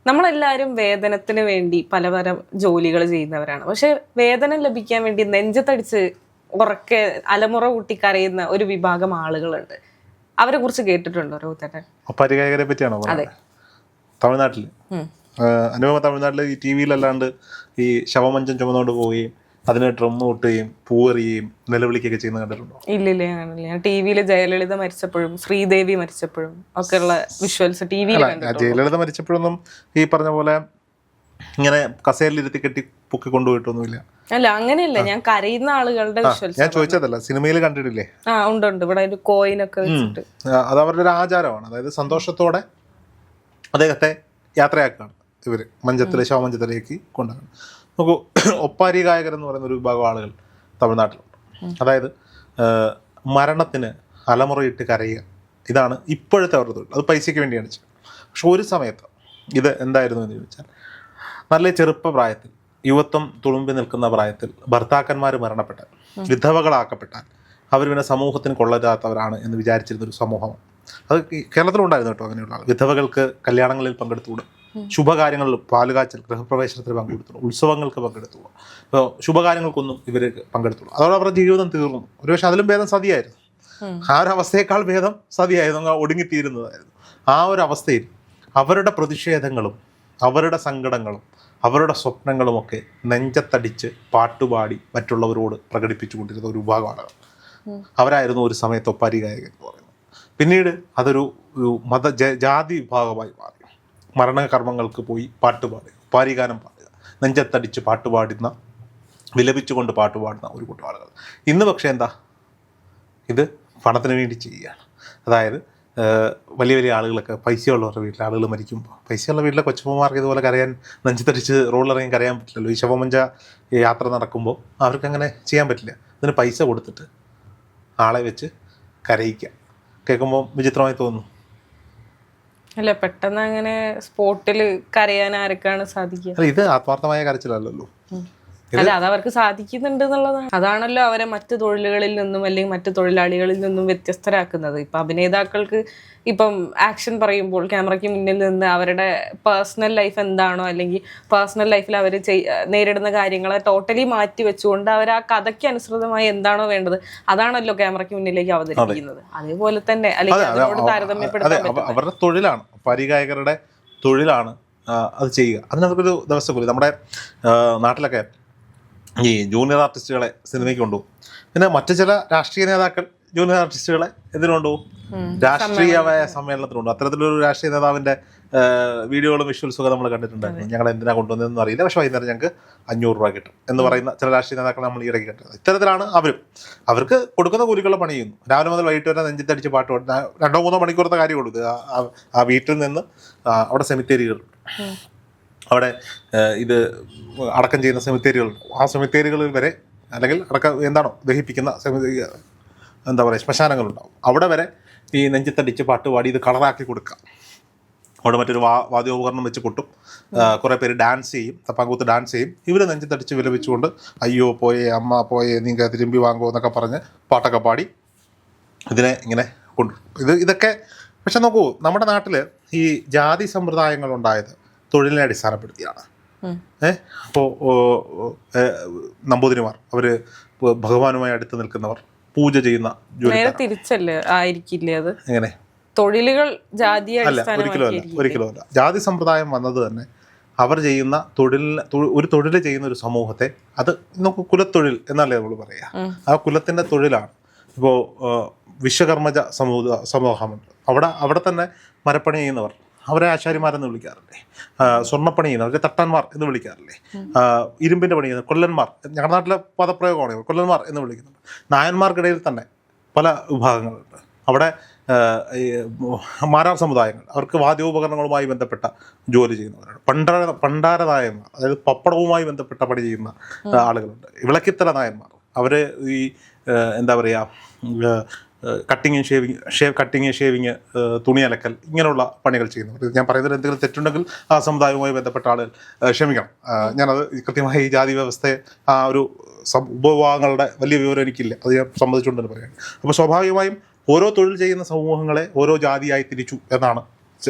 നമ്മളെല്ലാവരും വേതനത്തിന് വേണ്ടി പലതരം ജോലികൾ ചെയ്യുന്നവരാണ്. പക്ഷെ വേതനം ലഭിക്കാൻ വേണ്ടി നെഞ്ചത്തടിച്ച് ഉറക്കെ അലമുറ കൂട്ടി കരയുന്ന ഒരു വിഭാഗം ആളുകളുണ്ട്. അവരെ കുറിച്ച് കേട്ടിട്ടുണ്ടോ രോഹിതേട്ടൻ? പരിഗായകരെ പറ്റിയാണോ? അതെ, തമിഴ്നാട്ടില് അനുപമ തമിഴ്നാട്ടില് ഈ ടി വിയിലല്ലാണ്ട് ഈ ശവമഞ്ചം ചുമന്നുകൊണ്ട് പോവുകയും അതിന് ഡ്രം കൂട്ടുകയും പൂവെറിയുകയും നിലവിളിക്കുകയൊക്കെ ചെയ്യുന്ന കണ്ടിട്ടുണ്ടോ? ഇല്ലില്ലേ, അങ്ങനല്ലേ. ഞാൻ ടി വിയിൽ ജയലളിത മരിച്ചപ്പോഴും ശ്രീദേവി മരിച്ചപ്പോഴും ഒക്കെയുള്ള വിഷ്വൽസ് ടി വിയിൽ കണ്ടിട്ടുണ്ട്. ജയലളിത മരിച്ചപ്പോഴൊന്നും ഈ പറഞ്ഞ പോലെ ഇങ്ങനെ കസേരയിലിരുത്തി കെട്ടി പൊക്കി കൊണ്ടുപോയിട്ടൊന്നുമില്ല. അല്ല, അങ്ങനെയല്ല, ഞാൻ കരയുന്ന ആളുകളുടെ വിഷ്വൽസ് ഞാൻ ചോദിച്ചതല്ല, സിനിമയിൽ കണ്ടിട്ടില്ലേ? ഉണ്ട്. ഇവിടെ ഒരു കോയിനൊക്കെ വെച്ചിട്ട് അത് അവരുടെ ഒരു ആചാരമാണ്. അതായത് സന്തോഷത്തോടെ അദ്ദേഹത്തെ യാത്രയാക്കുകയാണ് ഇവര് ശവമഞ്ചത്തിലേക്ക് കൊണ്ടുപോകുന്നത്. നോക്കൂ, ഒപ്പാരി ഗായകരെന്ന് പറയുന്ന ഒരു വിഭാഗം ആളുകൾ തമിഴ്നാട്ടിലുണ്ട്. അതായത് മരണത്തിന് അലമുറയിട്ട് കരയുക, ഇതാണ് ഇപ്പോഴത്തെ അവരുടെ തൊഴിൽ. അത് പൈസയ്ക്ക് വേണ്ടിയാണ് ചെയ്യുന്നത്. പക്ഷെ ഒരു സമയത്ത് ഇത് എന്തായിരുന്നു എന്ന് ചോദിച്ചാൽ, നല്ല ചെറുപ്പപ്രായത്തിൽ യുവത്വം തുളുമ്പി നിൽക്കുന്ന പ്രായത്തിൽ ഭർത്താക്കന്മാർ മരണപ്പെട്ടാൽ, വിധവകളാക്കപ്പെട്ടാൽ അവർ പിന്നെ സമൂഹത്തിന് കൊള്ളരുതാത്തവരാണ് എന്ന് വിചാരിച്ചിരുന്നൊരു സമൂഹമാണ്. അത് കേരളത്തിലുണ്ടായിരുന്നു കേട്ടോ. അങ്ങനെയുള്ള വിധവകൾക്ക് കല്യാണങ്ങളിൽ പങ്കെടുത്തുകൂടും, ശുഭകാര്യങ്ങളിൽ പാലുകാച്ചൽ ഗൃഹപ്രവേശനത്തിൽ പങ്കെടുത്തുള്ളൂ, ഉത്സവങ്ങൾക്ക് പങ്കെടുത്തുള്ളൂ, ഇപ്പോൾ ശുഭകാര്യങ്ങൾക്കൊന്നും ഇവർ പങ്കെടുത്തുള്ളൂ. അതോടെ അവരുടെ ജീവിതം തീർന്നു. ഒരുപക്ഷെ അതിലും ഭേദം സതിയായിരുന്നു. ആ ഒരു അവസ്ഥയേക്കാൾ ഭേദം സതിയായിരുന്നു, ഒടുങ്ങിത്തീരുന്നതായിരുന്നു. ആ ഒരു അവസ്ഥയിൽ അവരുടെ പ്രതിഷേധങ്ങളും അവരുടെ സങ്കടങ്ങളും അവരുടെ സ്വപ്നങ്ങളുമൊക്കെ നെഞ്ചത്തടിച്ച് പാട്ടുപാടി മറ്റുള്ളവരോട് പ്രകടിപ്പിച്ചുകൊണ്ടിരുന്ന ഒരു വിഭാഗമാണ്. അവരായിരുന്നു ഒരു സമയത്ത് ഒപ്പാരി ഗായകൻ എന്ന് പറയുന്നത്. പിന്നീട് അതൊരു ജാതി വിഭാഗമായി മാറി. മരണകർമ്മങ്ങൾക്ക് പോയി പാട്ടുപാടുക, ഒപ്പാരിഗാനം പാടുക, നെഞ്ചത്തടിച്ച് പാട്ടുപാടുന്ന, വിലപിച്ചുകൊണ്ട് പാട്ടുപാടുന്ന ഒരു കൂട്ടം ആളുകൾ. ഇന്ന് പക്ഷേ എന്താ, ഇത് പണത്തിന് വേണ്ടി ചെയ്യുകയാണ്. അതായത് വലിയ വലിയ ആളുകളൊക്കെ, പൈസയുള്ളവരുടെ വീട്ടിലെ ആളുകൾ മരിക്കുമ്പോൾ, പൈസയുള്ള വീട്ടിലെ കൊച്ചുമ്മമാർക്ക് ഇതുപോലെ കരയാൻ, നെഞ്ചത്തടിച്ച് റോഡിലിറങ്ങി കരയാൻ പറ്റില്ലല്ലോ. ഈ ശവമഞ്ച യാത്ര നടക്കുമ്പോൾ അവർക്ക് അങ്ങനെ ചെയ്യാൻ പറ്റില്ല. അതിന് പൈസ കൊടുത്തിട്ട് ആളെ വെച്ച് കരയിക്കുക. കേൾക്കുമ്പോൾ വിചിത്രമായി തോന്നുന്നു. അല്ല, പെട്ടെന്ന് അങ്ങനെ സ്പോട്ടിൽ കരയാൻ ആർക്കാണ് സാധിക്കുക? ഇത് ആത്മാർത്ഥമായ കരച്ചിലല്ലോ. അല്ല, അത് അവർക്ക് സാധിക്കുന്നുണ്ട് എന്നുള്ളതാണ്. അതാണല്ലോ അവരെ മറ്റു തൊഴിലുകളിൽ നിന്നും അല്ലെങ്കിൽ മറ്റു തൊഴിലാളികളിൽ നിന്നും വ്യത്യസ്തരാക്കുന്നത്. ഇപ്പം അഭിനേതാക്കൾക്ക് ഇപ്പം ആക്ഷൻ പറയുമ്പോൾ ക്യാമറയ്ക്ക് മുന്നിൽ നിന്ന് അവരുടെ പേഴ്സണൽ ലൈഫ് എന്താണോ, അല്ലെങ്കിൽ പേഴ്സണൽ ലൈഫിൽ അവർ നേരിടുന്ന കാര്യങ്ങളെ ടോട്ടലി മാറ്റി വെച്ചുകൊണ്ട് അവർ ആ കഥയ്ക്ക് അനുസൃതമായി എന്താണോ വേണ്ടത് അതാണല്ലോ ക്യാമറയ്ക്ക് മുന്നിലേക്ക് അവതരിപ്പിക്കുന്നത്. അതേപോലെ തന്നെ അല്ലെങ്കിൽ അതിനോട് താരതമ്യപ്പെടുത്താൻ അവരുടെ തൊഴിലാണ്, പരിഗായകരുടെ തൊഴിലാണ് അത് ചെയ്യുക. അതിനൊരു ദിവസക്കൂലി. നമ്മുടെ നാട്ടിലൊക്കെ ഈ ജൂനിയർ ആർട്ടിസ്റ്റുകളെ സിനിമയ്ക്ക് കൊണ്ടുപോകും. പിന്നെ മറ്റു ചില രാഷ്ട്രീയ നേതാക്കൾ ജൂനിയർ ആർട്ടിസ്റ്റുകളെ എന്തിനു കൊണ്ടുപോകും? രാഷ്ട്രീയമായ സമ്മേളനത്തിനുണ്ട്. അത്തരത്തിലൊരു രാഷ്ട്രീയ നേതാവിൻ്റെ വീഡിയോകളും വിഷ്വൽസും ഒക്കെ നമ്മൾ കണ്ടിട്ടുണ്ടായിരുന്നു. ഞങ്ങൾ എന്തിനാ കൊണ്ടുവന്നതെന്ന് അറിയില്ല, പക്ഷേ വൈകുന്നേരം ഞങ്ങൾക്ക് 500 രൂപ കിട്ടും എന്ന് പറയുന്ന ചില രാഷ്ട്രീയ നേതാക്കൾ നമ്മൾ ഈയിടയ്ക്ക് കണ്ടത്. ഇത്തരത്തിലാണ് അവർക്ക് കൊടുക്കുന്ന കൂലിക്കുള്ള പണി ചെയ്യുന്നു. രാവിലെ മുതൽ വൈകിട്ട് വരെ നെഞ്ചത്തടിച്ച് പാട്ട് പാടും. 2-3 മണിക്കൂറത്തെ കാര്യമുള്ളൂ. ആ വീട്ടിൽ നിന്ന് അവിടെ സെമിത്തേരികളുണ്ട്, അവിടെ ഇത് അടക്കം ചെയ്യുന്ന സെമിത്തേരികളുണ്ട്. ആ സെമിത്തേരികളിൽ വരെ, അല്ലെങ്കിൽ എന്താണോ ദഹിപ്പിക്കുന്ന എന്താ പറയുക, ശ്മശാനങ്ങളുണ്ടാവും. അവിടെ വരെ ഈ നെഞ്ചത്തടിച്ച് പാട്ടുപാടി ഇത് കളറാക്കി കൊടുക്കുക. അവിടെ മറ്റൊരു വാദ്യോപകരണം വെച്ച് കൊട്ടും, കുറേ പേര് ഡാൻസ് ചെയ്യും, തപ്പാങ്കൂത്ത് ഡാൻസ് ചെയ്യും. ഇവർ നെഞ്ചത്തടിച്ച് വിലപിച്ചുകൊണ്ട് അയ്യോ പോയേ, അമ്മ പോയേ, നിങ്ങൾ തിരുമ്പി വാങ്ങുമോ എന്നൊക്കെ പറഞ്ഞ് പാട്ടൊക്കെ പാടി ഇതിനെ ഇങ്ങനെ കൊണ്ടുപോകും. ഇതൊക്കെ പക്ഷെ നോക്കൂ, നമ്മുടെ നാട്ടിൽ ഈ ജാതി സമ്പ്രദായങ്ങളുണ്ടായത് തൊഴിലിനെ അടിസ്ഥാനപ്പെടുത്തിയാണ്. അപ്പോൾ നമ്പൂതിരിമാർ, അവർ ഭഗവാനുമായി അടുത്ത് നിൽക്കുന്നവർ, പൂജ ചെയ്യുന്ന ജോലി തിരിച്ചല്ലേ ആയിരിക്കില്ലേ? അത് എങ്ങനെ തൊഴിലുകൾ ജാതി ഒരിക്കലും അല്ല. ജാതി സമ്പ്രദായം വന്നത് തന്നെ അവർ ചെയ്യുന്ന ഒരു തൊഴിൽ ചെയ്യുന്ന ഒരു സമൂഹത്തെ, അത് നമുക്ക് കുലത്തൊഴിൽ എന്നല്ലേ നമ്മൾ പറയുക, ആ കുലത്തിൻ്റെ തൊഴിലാണ്. ഇപ്പോൾ വിശ്വകർമ്മജ സമൂഹമുണ്ട്. അവിടെ തന്നെ മരപ്പണി ചെയ്യുന്നവർ, അവരെ ആശാരിമാരെന്ന് വിളിക്കാറില്ലേ? സ്വർണ്ണപ്പണി ചെയ്യുന്നവർക്ക് തട്ടാന്മാർ എന്ന് വിളിക്കാറില്ലേ? ഇരുമ്പിൻ്റെ പണി ചെയ്യുന്ന കൊല്ലന്മാർ, ഞങ്ങളുടെ നാട്ടിലെ പദപ്രയോഗമാണ് കൊല്ലന്മാർ എന്ന് വിളിക്കുന്നുണ്ട്. നായന്മാർക്കിടയിൽ തന്നെ പല വിഭാഗങ്ങളുണ്ട്. അവിടെ മാരാർ സമുദായങ്ങൾ, അവർക്ക് വാദ്യോപകരണങ്ങളുമായി ബന്ധപ്പെട്ട ജോലി ചെയ്യുന്നവരാണ്. പണ്ടാര നായന്മാർ, അതായത് പപ്പടവുമായി ബന്ധപ്പെട്ട പണി ചെയ്യുന്ന ആളുകളുണ്ട്. വിളക്കിത്തല നായന്മാർ, അവർ ഈ എന്താ പറയുക, കട്ടിങ് ഷേവിങ്, തുണി അലക്കൽ, ഇങ്ങനെയുള്ള പണികൾ ചെയ്യുന്നവർ. ഞാൻ പറയുന്നതിൽ എന്തെങ്കിലും തെറ്റുണ്ടെങ്കിൽ ആ സമുദായവുമായി ബന്ധപ്പെട്ട ആളുകൾ ക്ഷമിക്കണം. ഞാനത് കൃത്യമായി ഈ ജാതി വ്യവസ്ഥയെ, ആ ഒരു ഉപവിഭാഗങ്ങളുടെ വലിയ വിവരം എനിക്കില്ല, അത് ഞാൻ സമ്മതിച്ചുകൊണ്ടെന്ന് പറയുകയാണ്. അപ്പോൾ സ്വാഭാവികമായും ഓരോ തൊഴിൽ ചെയ്യുന്ന സമൂഹങ്ങളെ ഓരോ ജാതിയായി തിരിച്ചു എന്നാണ്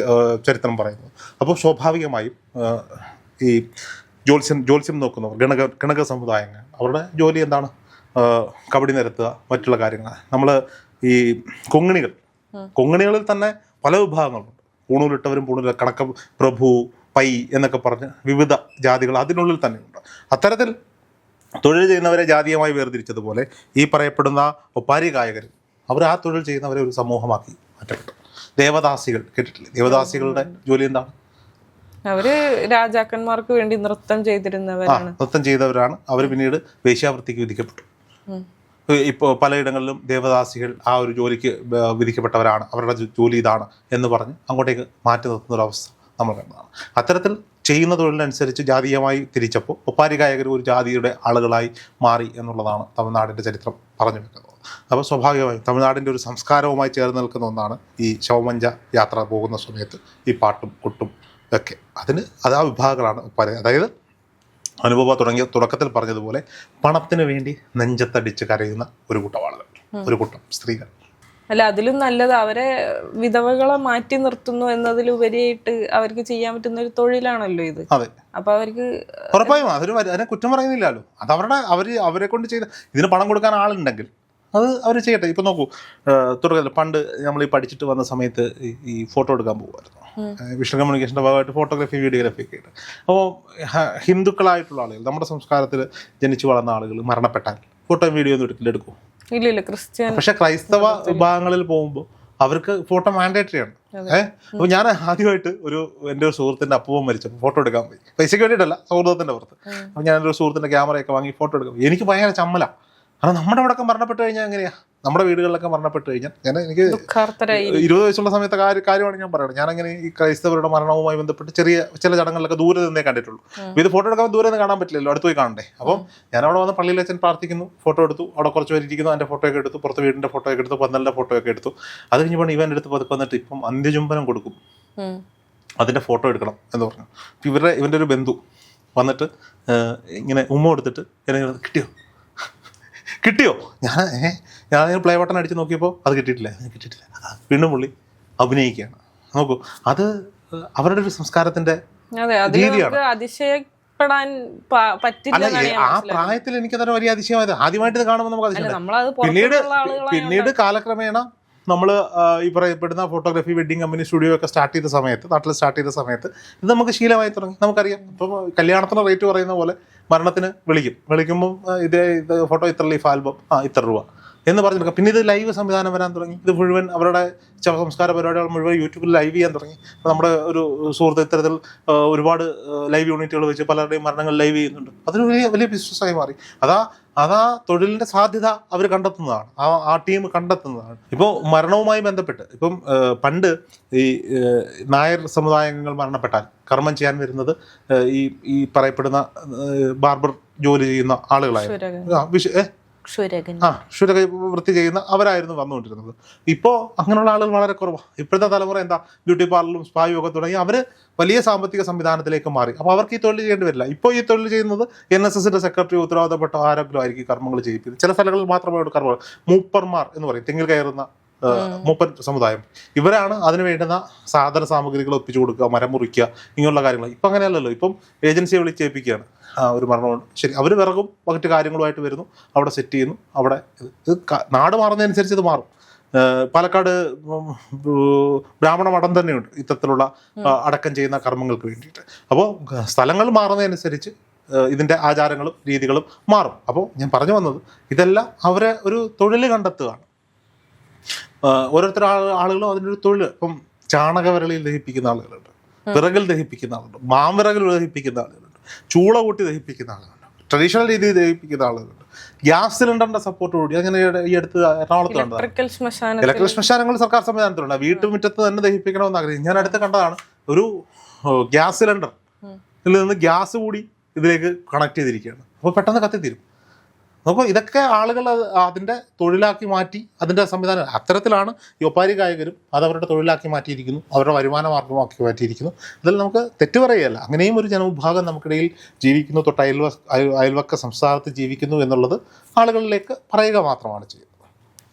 ചരിത്രം പറയുന്നത്. അപ്പോൾ സ്വാഭാവികമായും ഈ ജ്യോത്സ്യം നോക്കുന്നവർ ഗണക സമുദായങ്ങൾ അവരുടെ ജോലി എന്താണ്? കബഡി നിരത്തുക, മറ്റുള്ള കാര്യങ്ങൾ. നമ്മൾ ഈ കൊങ്ങിണികളിൽ തന്നെ പല വിഭാഗങ്ങളുണ്ട്. പൂണൂലിട്ടവരും കണക്ക പ്രഭു, പൈ എന്നൊക്കെ പറഞ്ഞ് വിവിധ ജാതികൾ അതിനുള്ളിൽ തന്നെയുണ്ട്. അത്തരത്തിൽ തൊഴിൽ ചെയ്യുന്നവരെ ജാതീയമായി വേർതിരിച്ചതുപോലെ ഈ പറയപ്പെടുന്ന ഒപ്പാരി ഗായകർ അവർ ആ തൊഴിൽ ചെയ്യുന്നവരെ ഒരു സമൂഹമാക്കി മാറ്റപ്പെട്ടു. ദേവദാസികൾ കേട്ടിട്ടില്ലേ? ദേവദാസികളുടെ ജോലി എന്താണ്? അവര് രാജാക്കന്മാർക്ക് വേണ്ടി നൃത്തം ചെയ്തിരുന്നവരാണ്. നൃത്തം ചെയ്തവരാണ്. അവർ പിന്നീട് വേശ്യാവൃത്തിക്ക് വിധിക്കപ്പെട്ടു. ഇപ്പോൾ പലയിടങ്ങളിലും ദേവദാസികൾ ആ ഒരു ജോലിക്ക് വിധിക്കപ്പെട്ടവരാണ്, അവരുടെ ജോലി ഇതാണ് എന്ന് പറഞ്ഞ് അങ്ങോട്ടേക്ക് മാറ്റി നിർത്തുന്ന ഒരവസ്ഥ നമ്മൾ കണ്ടതാണ്. അത്തരത്തിൽ ചെയ്യുന്ന തൊഴിലിനനുസരിച്ച് ജാതീയമായി തിരിച്ചപ്പോൾ ഒപ്പാരി ഗായകർ ഒരു ജാതിയുടെ ആളുകളായി മാറി എന്നുള്ളതാണ് തമിഴ്നാടിൻ്റെ ചരിത്രം പറഞ്ഞു വെക്കുന്നത്. അപ്പോൾ സ്വാഭാവികമായും തമിഴ്നാടിൻ്റെ ഒരു സംസ്കാരവുമായി ചേർന്ന് നിൽക്കുന്ന ഒന്നാണ് ഈ ശവമഞ്ച യാത്ര പോകുന്ന സമയത്ത് ഈ പാട്ടും കൊട്ടും ഒക്കെ. അത് ആ വിഭാഗങ്ങളാണ് ഒപ്പാരി. അതായത് അനുഭവ തുടക്കത്തിൽ പറഞ്ഞതുപോലെ പണത്തിന് വേണ്ടി നെഞ്ചത്തടിച്ച് കരയുന്ന ഒരു കൂട്ടം ആളുകൾ, ഒരു കൂട്ടം സ്ത്രീകൾ. അല്ല, അതിലും നല്ലത് അവരെ വിധവകളെ മാറ്റി നിർത്തുന്നു എന്നതിലുപരിയായിട്ട് അവർക്ക് ചെയ്യാൻ പറ്റുന്ന ഒരു തൊഴിലാണല്ലോ ഇത്. അതെ. അപ്പൊ അവർക്ക് ഉറപ്പായും അതിനെ കുറ്റം പറയുന്നില്ലല്ലോ. അത് അവരെ കൊണ്ട് ചെയ്ത് ഇതിന് പണം കൊടുക്കാൻ ആളുണ്ടെങ്കിൽ അത് അവർ ചെയ്യട്ടെ. ഇപ്പം നോക്കൂ, തുടക്കത്തിൽ പണ്ട് നമ്മൾ ഈ പഠിച്ചിട്ട് വന്ന സമയത്ത് ഈ ഫോട്ടോ എടുക്കാൻ പോകുമായിരുന്നു. വിഷ്വൽ കമ്മ്യൂണിക്കേഷൻ്റെ ഭാഗമായിട്ട് ഫോട്ടോഗ്രാഫി, വീഡിയോഗ്രാഫി ഒക്കെ ഉണ്ട്. അപ്പോൾ ഹിന്ദുക്കളായിട്ടുള്ള ആളുകൾ, നമ്മുടെ സംസ്കാരത്തിൽ ജനിച്ചു വളർന്ന ആളുകൾ മരണപ്പെട്ടാൽ ഫോട്ടോ വീഡിയോ ഒന്നും എടുക്കും? ഇല്ല. ക്രിസ്ത്യൻ. പക്ഷെ ക്രൈസ്തവ വിഭാഗങ്ങളിൽ പോകുമ്പോൾ അവർക്ക് ഫോട്ടോ മാൻഡേറ്ററി ആണ്. അപ്പോൾ ഞാൻ ആദ്യമായിട്ട് എൻ്റെ ഒരു സുഹൃത്തിൻ്റെ അപ്പൂവൻ മരിച്ചപ്പോൾ ഫോട്ടോ എടുക്കാൻ പോയി. പൈസയ്ക്ക് വേണ്ടിയിട്ടല്ല, സൗഹൃദത്തിൻ്റെ പുറത്ത്. അപ്പോൾ ഞാനൊരു സുഹൃത്തിൻ്റെ ക്യാമറയൊക്കെ വാങ്ങി ഫോട്ടോ എടുക്കാം. എനിക്ക് ഭയങ്കര ചമ്മല. കാരണം നമ്മുടെ അവിടെ മരണപ്പെട്ട് കഴിഞ്ഞാൽ എങ്ങനെയാ? നമ്മുടെ വീടുകളിലൊക്കെ മരണപ്പെട്ട് കഴിഞ്ഞാൽ എനിക്ക് 20 വയസ്സുള്ള സമയത്തെ കാര്യമാണ് ഞാൻ പറയുന്നത്. ഞാനങ്ങനെ ഈ ക്രൈസ്തവരുടെ മരണവുമായി ബന്ധപ്പെട്ട് ചില ചടങ്ങുകളിലൊക്കെ ദൂരെ നിന്നേ കണ്ടിട്ടുള്ളൂ. ഇത് ഫോട്ടോ എടുക്കാൻ ദൂരെ നിന്ന് കാണാൻ പറ്റില്ലല്ലോ, അടുത്ത് പോയി കാണണ്ടേ. അപ്പം ഞാൻ അവിടെ വന്ന് പള്ളിയിൽ അച്ഛൻ പ്രാർത്ഥിക്കുന്നു, ഫോട്ടോ എടുത്തു. അവിടെ കുറച്ച് പേര് ഇരിക്കുന്നു, എൻ്റെ ഫോട്ടോയൊക്കെ എടുത്തു. പുറത്ത് വീടിൻ്റെ ഫോട്ടോയൊക്കെ എടുത്തു, പന്തലിൻ്റെ ഫോട്ടോയൊക്കെ എടുത്തു. അത് കഴിഞ്ഞപ്പോൾ ഇവൻ്റെ അടുത്ത് പതുക്കെ വന്നിട്ട് ഇപ്പം അന്ത്യചുംബനം കൊടുക്കും, അതിൻ്റെ ഫോട്ടോ എടുക്കണം എന്ന് പറഞ്ഞു. അപ്പം ഇവൻ്റെ ഒരു ബന്ധു വന്നിട്ട് ഇങ്ങനെ ഉമ്മ കൊടുത്തിട്ട് എന്നെ കിട്ടിയോ? ഞാൻ പ്ലേ ബട്ടൺ അടിച്ച് നോക്കിയപ്പോൾ അത് കിട്ടിയിട്ടില്ല. വീണ്ടും പുള്ളി അഭിനയിക്കുകയാണ്. നോക്കൂ, അത് അവരുടെ ഒരു സംസ്കാരത്തിന്റെ രീതിയാണ്. ആ പ്രായത്തിൽ എനിക്കതൊരു വലിയ അതിശയമായത്. ആദ്യമായിട്ട് ഇത് കാണുമ്പോൾ നമുക്ക് അതിശയം. പിന്നീട് കാലക്രമേണ നമ്മൾ ഈ പറയപ്പെടുന്ന ഫോട്ടോഗ്രാഫി, വെഡിങ് കമ്പനി, സ്റ്റുഡിയോ ഒക്കെ നാട്ടിൽ സ്റ്റാർട്ട് ചെയ്ത സമയത്ത് ഇത് നമുക്ക് ശീലമായി തുടങ്ങി. നമുക്കറിയാം, ഇപ്പം കല്യാണത്തിന് റേറ്റ് പറയുന്ന പോലെ മരണത്തിന് വിളിക്കുമ്പം ഇത് ഫോട്ടോ ഇത്ര ലീഫ് ആൽബം ഇത്ര രൂപ എന്ന് പറഞ്ഞെടുക്കാം. പിന്നെ ഇത് ലൈവ് സംവിധാനം വരാൻ തുടങ്ങി. ഇത് മുഴുവൻ അവരുടെ സംസ്കാര പരിപാടികൾ മുഴുവൻ യൂട്യൂബിൽ ലൈവ് ചെയ്യാൻ തുടങ്ങി. അപ്പോൾ നമ്മുടെ ഒരു സുഹൃത്ത് ഇത്തരത്തിൽ ഒരുപാട് ലൈവ് യൂണിറ്റുകൾ വെച്ച് പലരുടെയും മരണങ്ങൾ ലൈവ് ചെയ്യുന്നുണ്ട്. അതൊരു വലിയ ബിസിനസ്സായി മാറി. അതാ തൊഴിലിൻ്റെ സാധ്യത അവർ കണ്ടെത്തുന്നതാണ്, ആ ടീം കണ്ടെത്തുന്നതാണ്. ഇപ്പോൾ മരണവുമായി ബന്ധപ്പെട്ട് ഇപ്പം പണ്ട് ഈ നായർ സമുദായങ്ങൾ മരണപ്പെട്ടാൽ കർമ്മം ചെയ്യാൻ വരുന്നത് ഈ പറയപ്പെടുന്ന ബാർബർ ജോലി ചെയ്യുന്ന ആളുകളായിരുന്നു. ക്ഷുരക വൃത്തി ചെയ്യുന്ന അവരായിരുന്നു വന്നുകൊണ്ടിരുന്നത്. ഇപ്പോൾ അങ്ങനെയുള്ള ആളുകൾ വളരെ കുറവാണ്. ഇപ്പോഴത്തെ തലമുറ എന്താ, ബ്യൂട്ടി പാർലറും സ്പായും ഒക്കെ തുടങ്ങി അവർ വലിയ സാമ്പത്തിക സംവിധാനത്തിലേക്ക് മാറി. അപ്പോൾ അവർക്ക് ഈ തൊഴിൽ ചെയ്യേണ്ടി വരില്ല. ഇപ്പോൾ ഈ തൊഴിൽ ചെയ്യുന്നത് NSSന്റെ സെക്രട്ടറി, ഉത്തരവാദപ്പെട്ട ആരെങ്കിലും ആയിരിക്കും കർമ്മങ്ങൾ ചെയ്യിപ്പിക്കുന്നത്. ചില സ്ഥലങ്ങളിൽ മാത്രമേ കർമ്മങ്ങൾ, മൂപ്പർമാർ എന്ന് പറയും, തെങ്ങിൽ കയറുന്ന മൂപ്പൻ സമുദായം, ഇവരാണ് അതിന് വേണ്ടുന്ന സാധന സാമഗ്രികൾ ഒപ്പിച്ചു കൊടുക്കുക, മരം മുറിക്കുക, ഇങ്ങനെയുള്ള കാര്യങ്ങൾ. ഇപ്പം അങ്ങനെയല്ലല്ലോ. ഇപ്പം ഏജൻസിയെ വിളിച്ചേൽപ്പിക്കുകയാണ്. ഒരു മരണമുണ്ട്, ശരി, അവർ വിറകും മറ്റു കാര്യങ്ങളുമായിട്ട് വരുന്നു, അവിടെ സെറ്റ് ചെയ്യുന്നു. അവിടെ ഇത് നാട് മാറുന്നതനുസരിച്ച് ഇത് മാറും. പാലക്കാട് ബ്രാഹ്മണ മഠം തന്നെയുണ്ട് ഇത്തരത്തിലുള്ള അടക്കം ചെയ്യുന്ന കർമ്മങ്ങൾക്ക് വേണ്ടിയിട്ട്. അപ്പോൾ സ്ഥലങ്ങൾ മാറുന്നതനുസരിച്ച് ഇതിൻ്റെ ആചാരങ്ങളും രീതികളും മാറും. അപ്പോൾ ഞാൻ പറഞ്ഞു വന്നത്, ഇതെല്ലാം അവരെ ഒരു തൊഴിൽ കണ്ടെത്തുകയാണ്. ഓരോരുത്തർ ആളുകളും അതിൻ്റെ ഒരു തൊഴിൽ. ഇപ്പം ചാണകവിരളിയിൽ ദഹിപ്പിക്കുന്ന ആളുകളുണ്ട്, വിറകിൽ ദഹിപ്പിക്കുന്ന ആളുണ്ട്, മാംവിറകിൽ ദഹിപ്പിക്കുന്ന ആളുകളുണ്ട്, ചൂള കൂട്ടി ദഹിപ്പിക്കുന്ന ആളുകളുണ്ട്, ട്രഡീഷണൽ രീതിയിൽ ദഹിപ്പിക്കുന്ന ആളുകളുണ്ട്, ഗ്യാസ് സിലിണ്ടറിന്റെ സപ്പോർട്ടോടുകൂടി. അങ്ങനെ ഈ അടുത്ത് എറണാകുളത്ത് കണ്ടതാണ്. ഇലക്ട്രിക് ശ്മശാനങ്ങൾ സർക്കാർ സംവിധാനത്തിലുണ്ട്. വീട്ടുമുറ്റത്ത് തന്നെ ദഹിപ്പിക്കണമെന്ന് ആഗ്രഹിക്കും. ഞാൻ അടുത്ത് കണ്ടതാണ്, ഒരു ഗ്യാസ് സിലിണ്ടറിൽ നിന്ന് ഗ്യാസ് കൂടി ഇതിലേക്ക് കണക്ട് ചെയ്തിരിക്കുകയാണ്. അപ്പോൾ പെട്ടെന്ന് കത്തിത്തീരും. അപ്പോൾ ഇതൊക്കെ ആളുകൾ അതിൻ്റെ തൊഴിലാക്കി മാറ്റി, അതിൻ്റെ സംവിധാനം. അത്തരത്തിലാണ് ഈ ഒപ്പാരി ഗായകരും അത് അവരുടെ തൊഴിലാക്കി മാറ്റിയിരിക്കുന്നു, അവരുടെ വരുമാന മാർഗമാക്കി മാറ്റിയിരിക്കുന്നു. അതിൽ നമുക്ക് തെറ്റു പറയുകയല്ല. അങ്ങനെയും ഒരു ജനവിഭാഗം നമുക്കിടയിൽ ജീവിക്കുന്നു, തൊട്ട് അയൽവക്ക സംസ്ഥാനത്ത് ജീവിക്കുന്നു എന്നുള്ളത് ആളുകളിലേക്ക് പറയുക മാത്രമാണ് ചെയ്യുന്നത്.